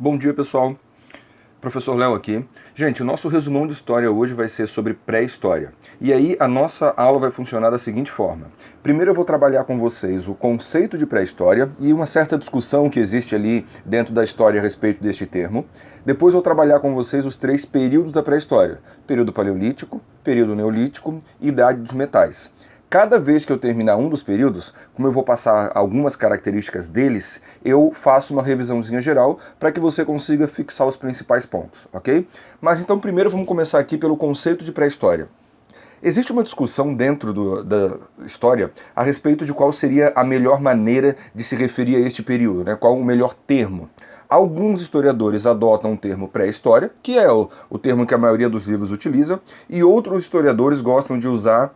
Bom dia, pessoal. Professor Léo aqui. Gente, o nosso resumão de história hoje vai ser sobre pré-história. E aí a nossa aula vai funcionar da seguinte forma. Primeiro eu vou trabalhar com vocês o conceito de pré-história e uma certa discussão que existe ali dentro da história a respeito deste termo. Depois eu vou trabalhar com vocês os três períodos da pré-história: período paleolítico, período neolítico e idade dos metais. Cada vez que eu terminar um dos períodos, como eu vou passar algumas características deles, eu faço uma revisãozinha geral para que você consiga fixar os principais pontos, ok? Mas então primeiro vamos começar aqui pelo conceito de pré-história. Existe uma discussão dentro da história a respeito de qual seria a melhor maneira de se referir a este período, né? Qual o melhor termo. Alguns historiadores adotam o termo pré-história, que é o termo que a maioria dos livros utiliza, e outros historiadores gostam de usar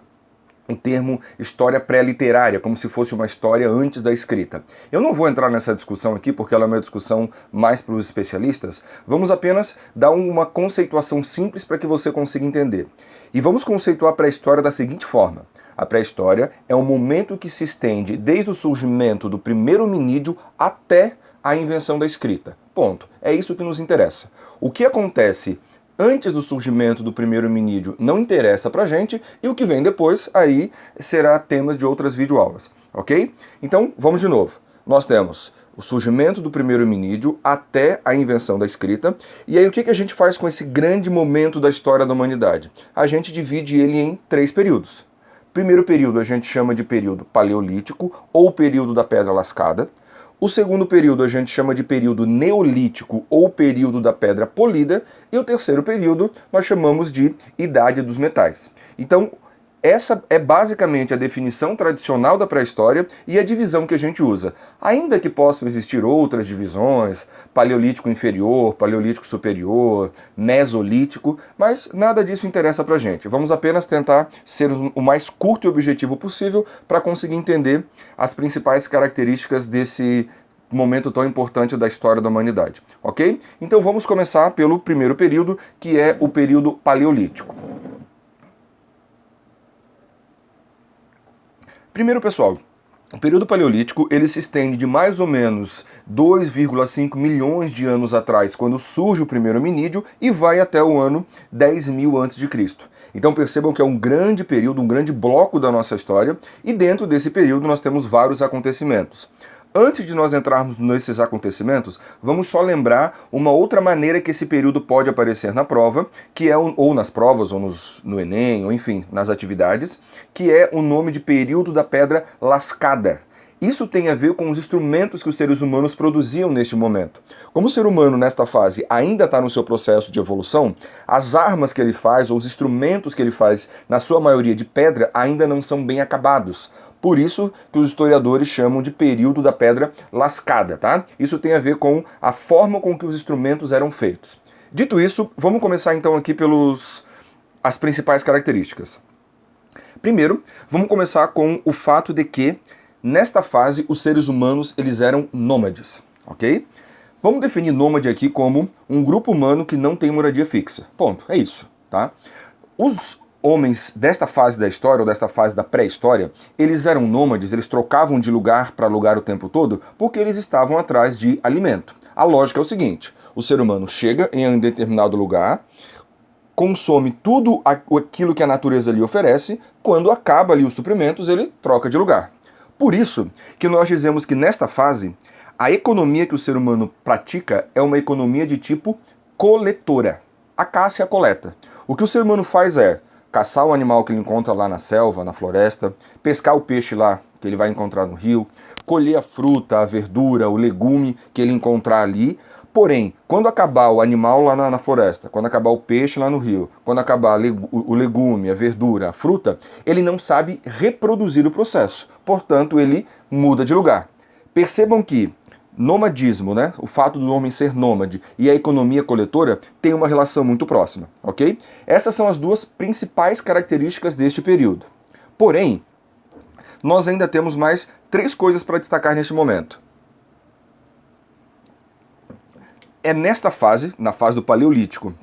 o termo história pré-literária, como se fosse uma história antes da escrita. Eu não vou entrar nessa discussão aqui, porque ela é uma discussão mais para os especialistas. Vamos apenas dar uma conceituação simples para que você consiga entender. E vamos conceituar a pré-história da seguinte forma. A pré-história é um momento que se estende desde o surgimento do primeiro hominídeo até a invenção da escrita. Ponto. É isso que nos interessa. O que acontece antes do surgimento do primeiro hominídeo não interessa pra gente, e o que vem depois aí será tema de outras videoaulas, ok? Então, vamos de novo. Nós temos o surgimento do primeiro hominídeo até a invenção da escrita, e aí o que a gente faz com esse grande momento da história da humanidade? A gente divide ele em três períodos. Primeiro período a gente chama de período paleolítico, ou período da pedra lascada. O segundo período a gente chama de período neolítico ou período da pedra polida, e o terceiro período nós chamamos de idade dos metais. Então, essa é basicamente a definição tradicional da pré-história e a divisão que a gente usa. Ainda que possam existir outras divisões, paleolítico inferior, paleolítico superior, mesolítico, mas nada disso interessa pra gente. Vamos apenas tentar ser o mais curto e objetivo possível para conseguir entender as principais características desse momento tão importante da história da humanidade, ok? Então vamos começar pelo primeiro período, que é o período paleolítico. Primeiro, pessoal, o período paleolítico ele se estende de mais ou menos 2,5 milhões de anos atrás, quando surge o primeiro hominídeo, e vai até o ano 10.000 a.C. Então percebam que é um grande período, um grande bloco da nossa história, e dentro desse período nós temos vários acontecimentos. Antes de nós entrarmos nesses acontecimentos, vamos só lembrar uma outra maneira que esse período pode aparecer na prova, que é ou nas provas, ou no Enem, ou enfim, nas atividades, que é o nome de período da pedra lascada. Isso tem a ver com os instrumentos que os seres humanos produziam neste momento. Como o ser humano, nesta fase, ainda está no seu processo de evolução, as armas que ele faz, ou os instrumentos que ele faz, na sua maioria de pedra, ainda não são bem acabados. Por isso que os historiadores chamam de período da pedra lascada, tá? Isso tem a ver com a forma com que os instrumentos eram feitos. Dito isso, vamos começar então aqui as principais características. Primeiro, vamos começar com o fato de que, nesta fase, os seres humanos eles eram nômades, ok? Vamos definir nômade aqui como um grupo humano que não tem moradia fixa. Ponto, é isso, tá? Os homens desta fase da história, ou desta fase da pré-história, eles eram nômades, eles trocavam de lugar para lugar o tempo todo porque eles estavam atrás de alimento. A lógica é o seguinte: o ser humano chega em um determinado lugar, consome tudo aquilo que a natureza lhe oferece, quando acaba ali os suprimentos, ele troca de lugar. Por isso que nós dizemos que nesta fase, a economia que o ser humano pratica é uma economia de tipo coletora. A caça e a coleta. O que o ser humano faz é caçar o animal que ele encontra lá na selva, na floresta, pescar o peixe lá que ele vai encontrar no rio, colher a fruta, a verdura, o legume que ele encontrar ali. Porém, quando acabar o animal lá na floresta, quando acabar o peixe lá no rio, quando acabar o legume, a verdura, a fruta, ele não sabe reproduzir o processo. Portanto, ele muda de lugar. Percebam que nomadismo, né, o fato do homem ser nômade, e a economia coletora tem uma relação muito próxima, ok? Essas são as duas principais características deste período. Porém, nós ainda temos mais três coisas para destacar neste momento. É nesta fase, na fase do Paleolítico,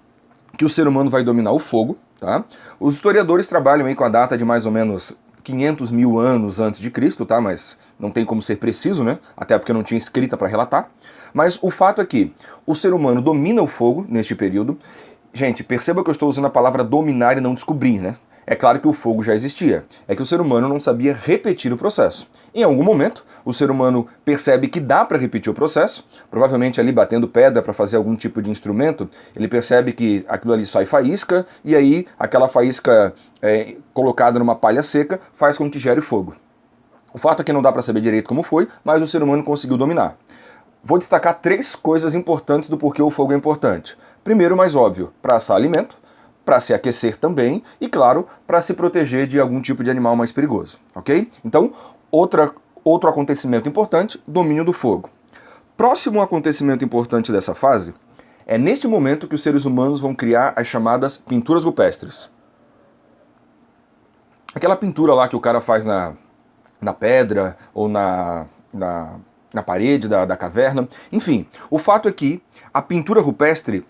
que o ser humano vai dominar o fogo, tá? Os historiadores trabalham aí com a data de mais ou menos 500 mil anos antes de Cristo, tá? Mas não tem como ser preciso, né? Até porque não tinha escrita para relatar. Mas o fato é que o ser humano domina o fogo neste período. Gente, perceba que eu estou usando a palavra dominar e não descobrir, né? É claro que o fogo já existia, é que o ser humano não sabia repetir o processo. Em algum momento, o ser humano percebe que dá para repetir o processo, provavelmente ali batendo pedra para fazer algum tipo de instrumento, ele percebe que aquilo ali sai faísca, e aí aquela faísca colocada numa palha seca faz com que gere fogo. O fato é que não dá para saber direito como foi, mas o ser humano conseguiu dominar. Vou destacar 3 coisas importantes do porquê o fogo é importante. Primeiro, mais óbvio, para assar alimento, para se aquecer também e, claro, para se proteger de algum tipo de animal mais perigoso, ok? Então, outro acontecimento importante, domínio do fogo. Próximo acontecimento importante dessa fase é neste momento que os seres humanos vão criar as chamadas pinturas rupestres. Aquela pintura lá que o cara faz na pedra ou na parede da caverna. Enfim, o fato é que a pintura rupestre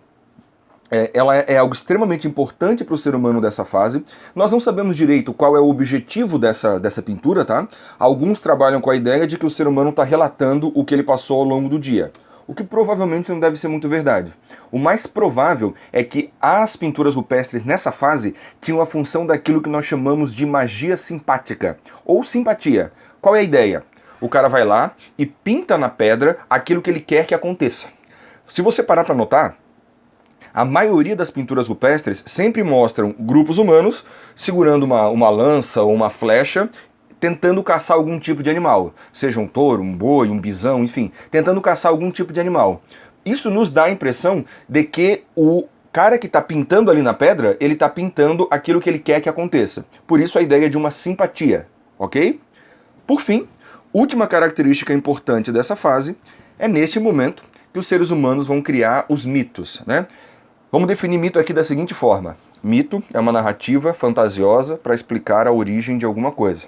ela é algo extremamente importante para o ser humano dessa fase. Nós não sabemos direito qual é o objetivo dessa pintura, tá? Alguns trabalham com a ideia de que o ser humano está relatando o que ele passou ao longo do dia, o que provavelmente não deve ser muito verdade. O mais provável é que as pinturas rupestres nessa fase tinham a função daquilo que nós chamamos de magia simpática, ou simpatia. Qual é a ideia? O cara vai lá e pinta na pedra aquilo que ele quer que aconteça. Se você parar para notar, a maioria das pinturas rupestres sempre mostram grupos humanos segurando uma lança ou uma flecha, tentando caçar algum tipo de animal, seja um touro, um boi, um bisão, enfim, tentando caçar algum tipo de animal. Isso nos dá a impressão de que o cara que está pintando ali na pedra, ele está pintando aquilo que ele quer que aconteça. Por isso a ideia de uma simpatia, ok? Por fim, última característica importante dessa fase é neste momento que os seres humanos vão criar os mitos, né? Vamos definir mito aqui da seguinte forma. Mito é uma narrativa fantasiosa para explicar a origem de alguma coisa.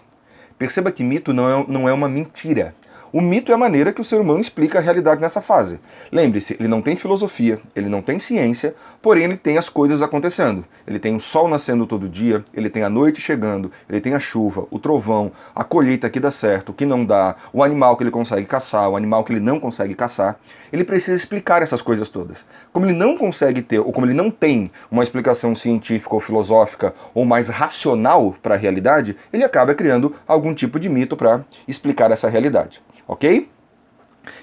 Perceba que mito não é uma mentira. O mito é a maneira que o ser humano explica a realidade nessa fase. Lembre-se, ele não tem filosofia, ele não tem ciência, porém ele tem as coisas acontecendo. Ele tem o sol nascendo todo dia, ele tem a noite chegando, ele tem a chuva, o trovão, a colheita que dá certo, o que não dá, o animal que ele consegue caçar, o animal que ele não consegue caçar. Ele precisa explicar essas coisas todas. Como ele não consegue ter, ou como ele não tem uma explicação científica ou filosófica ou mais racional para a realidade, ele acaba criando algum tipo de mito para explicar essa realidade. Ok?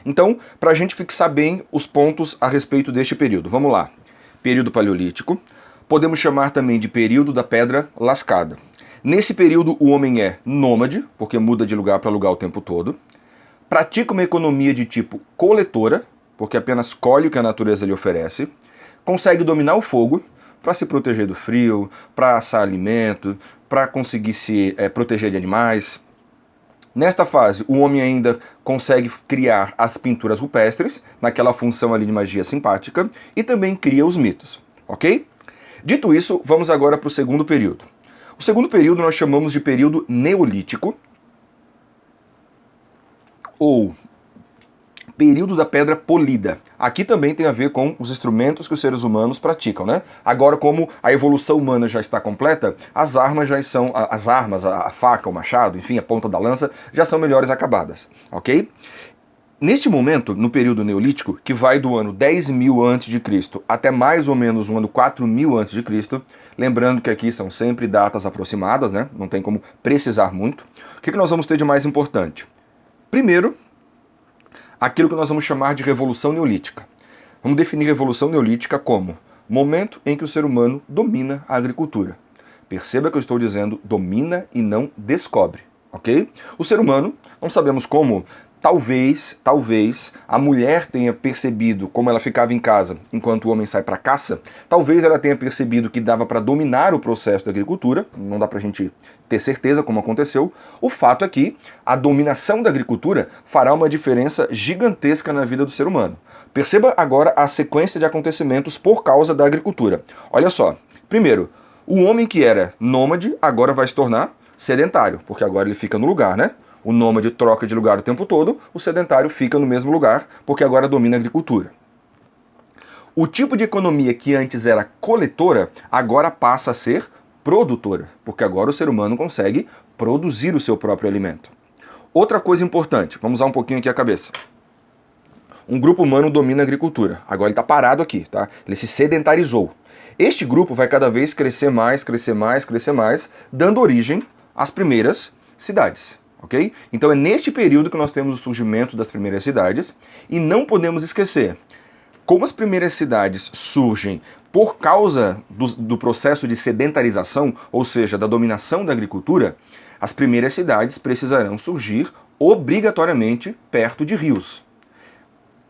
Então, para a gente fixar bem os pontos a respeito deste período. Vamos lá. Período paleolítico. Podemos chamar também de período da pedra lascada. Nesse período, o homem é nômade, porque muda de lugar para lugar o tempo todo. Pratica uma economia de tipo coletora, porque apenas colhe o que a natureza lhe oferece. Consegue dominar o fogo para se proteger do frio, para assar alimento, para conseguir se proteger de animais. Nesta fase, o homem ainda consegue criar as pinturas rupestres, naquela função ali de magia simpática, e também cria os mitos, ok? Dito isso, vamos agora para o segundo período. O segundo período nós chamamos de período neolítico, ou período da pedra polida. Aqui também tem a ver com os instrumentos que os seres humanos praticam, né? Agora, como a evolução humana já está completa, as armas já são, a faca, o machado, enfim, a ponta da lança, já são melhores acabadas, ok? Neste momento, no período neolítico, que vai do ano 10.000 a.C. até mais ou menos o ano 4.000 a.C., lembrando que aqui são sempre datas aproximadas, né? Não tem como precisar muito. O que nós vamos ter de mais importante? Primeiro, aquilo que nós vamos chamar de Revolução Neolítica. Vamos definir Revolução Neolítica como momento em que o ser humano domina a agricultura. Perceba que eu estou dizendo domina e não descobre, ok? O ser humano, não sabemos como, talvez a mulher tenha percebido como ela ficava em casa enquanto o homem sai para caça, talvez ela tenha percebido que dava para dominar o processo da agricultura, não dá para a gente ter certeza como aconteceu. O fato é que a dominação da agricultura fará uma diferença gigantesca na vida do ser humano. Perceba agora a sequência de acontecimentos por causa da agricultura. Olha só, primeiro, o homem que era nômade agora vai se tornar sedentário, porque agora ele fica no lugar, né? O nômade troca de lugar o tempo todo, o sedentário fica no mesmo lugar, porque agora domina a agricultura. O tipo de economia que antes era coletora, agora passa a ser produtora, porque agora o ser humano consegue produzir o seu próprio alimento. Outra coisa importante, vamos usar um pouquinho aqui a cabeça. Um grupo humano domina a agricultura, agora ele está parado aqui, tá? Ele se sedentarizou. Este grupo vai cada vez crescer mais, crescer mais, crescer mais, dando origem às primeiras cidades, ok? Então é neste período que nós temos o surgimento das primeiras cidades, e não podemos esquecer, como as primeiras cidades surgem por causa do processo de sedentarização, ou seja, da dominação da agricultura, as primeiras cidades precisarão surgir obrigatoriamente perto de rios.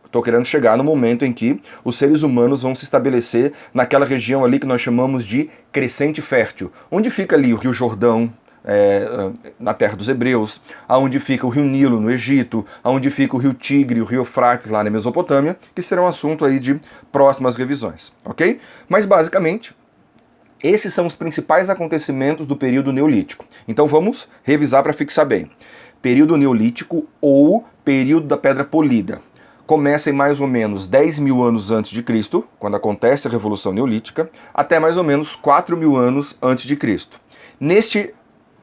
Estou querendo chegar no momento em que os seres humanos vão se estabelecer naquela região ali que nós chamamos de crescente fértil, onde fica ali o Rio Jordão, na terra dos hebreus, aonde fica o Rio Nilo no Egito, aonde fica o Rio Tigre, o Rio Eufrates lá na Mesopotâmia, que serão assunto aí de próximas revisões, ok? Mas basicamente, esses são os principais acontecimentos do período neolítico. Então vamos revisar para fixar bem. Período neolítico ou período da pedra polida. Começa em mais ou menos 10 mil anos antes de Cristo, quando acontece a Revolução Neolítica, até mais ou menos 4 mil anos antes de Cristo. Neste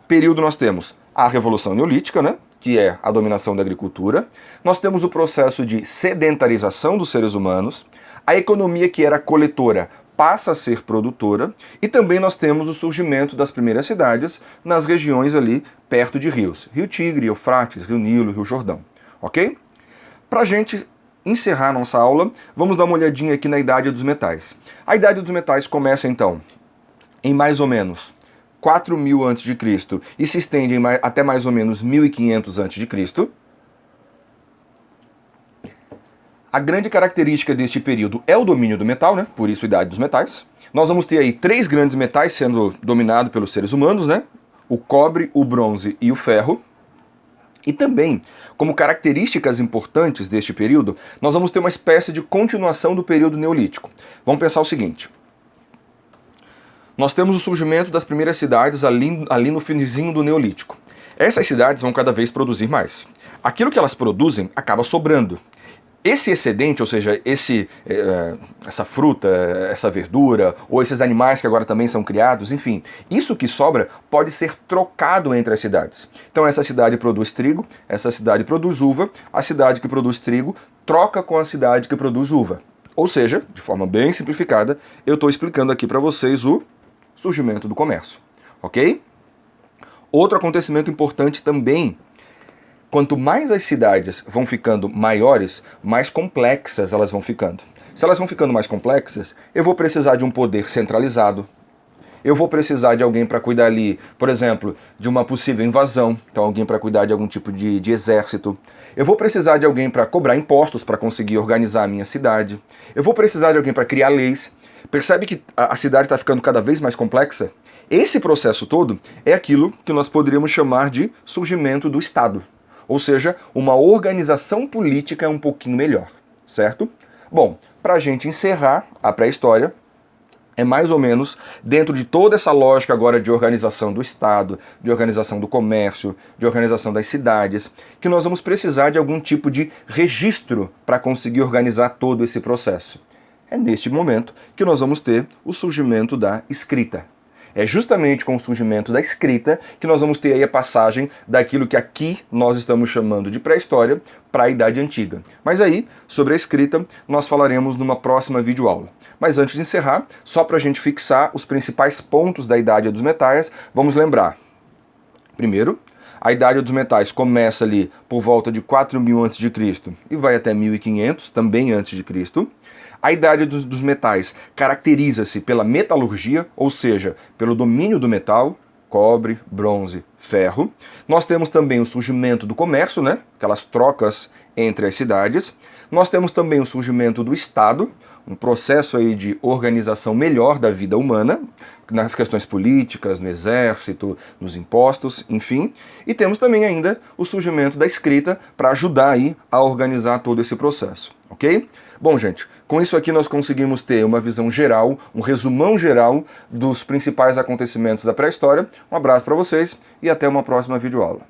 período nós temos a Revolução Neolítica, né, que é a dominação da agricultura. Nós temos o processo de sedentarização dos seres humanos. A economia que era coletora passa a ser produtora. E também nós temos o surgimento das primeiras cidades nas regiões ali perto de rios. Rio Tigre, Eufrates, Rio Nilo, Rio Jordão. Ok? Para a gente encerrar nossa aula, vamos dar uma olhadinha aqui na Idade dos Metais. A Idade dos Metais começa então em mais ou menos 4.000 a.C. e se estende até mais ou menos 1.500 a.C. A grande característica deste período é o domínio do metal, né? Por isso Idade dos Metais. Nós vamos ter aí 3 grandes metais sendo dominados pelos seres humanos, né? O cobre, o bronze e o ferro. E também, como características importantes deste período, nós vamos ter uma espécie de continuação do período neolítico. Vamos pensar o seguinte. Nós temos o surgimento das primeiras cidades ali no finzinho do neolítico. Essas cidades vão cada vez produzir mais. Aquilo que elas produzem acaba sobrando. Esse excedente, ou seja, essa fruta, essa verdura, ou esses animais que agora também são criados, enfim, isso que sobra pode ser trocado entre as cidades. Então essa cidade produz trigo, essa cidade produz uva, a cidade que produz trigo troca com a cidade que produz uva. Ou seja, de forma bem simplificada, eu estou explicando aqui para vocês o surgimento do comércio, ok? Outro acontecimento importante também. Quanto mais as cidades vão ficando maiores, mais complexas elas vão ficando. Se elas vão ficando mais complexas, eu vou precisar de um poder centralizado. Eu vou precisar de alguém para cuidar ali, por exemplo, de uma possível invasão. Então alguém para cuidar de algum tipo de exército. Eu vou precisar de alguém para cobrar impostos para conseguir organizar a minha cidade. Eu vou precisar de alguém para criar leis. Percebe que a cidade está ficando cada vez mais complexa? Esse processo todo é aquilo que nós poderíamos chamar de surgimento do Estado. Ou seja, uma organização política um pouquinho melhor, certo? Bom, para a gente encerrar a pré-história, é mais ou menos dentro de toda essa lógica agora de organização do Estado, de organização do comércio, de organização das cidades, que nós vamos precisar de algum tipo de registro para conseguir organizar todo esse processo. É neste momento que nós vamos ter o surgimento da escrita. É justamente com o surgimento da escrita que nós vamos ter aí a passagem daquilo que aqui nós estamos chamando de pré-história para a Idade Antiga. Mas aí, sobre a escrita, nós falaremos numa próxima videoaula. Mas antes de encerrar, só para a gente fixar os principais pontos da Idade dos Metais, vamos lembrar. Primeiro, a Idade dos Metais começa ali por volta de 4.000 a.C. e vai até 1.500, também antes de Cristo. A Idade dos Metais caracteriza-se pela metalurgia, ou seja, pelo domínio do metal, cobre, bronze, ferro. Nós temos também o surgimento do comércio, né? Aquelas trocas entre as cidades. Nós temos também o surgimento do Estado, um processo aí de organização melhor da vida humana, nas questões políticas, no exército, nos impostos, enfim. E temos também ainda o surgimento da escrita para ajudar aí a organizar todo esse processo, ok? Bom, gente, com isso aqui nós conseguimos ter uma visão geral, um resumão geral dos principais acontecimentos da pré-história. Um abraço para vocês e até uma próxima videoaula.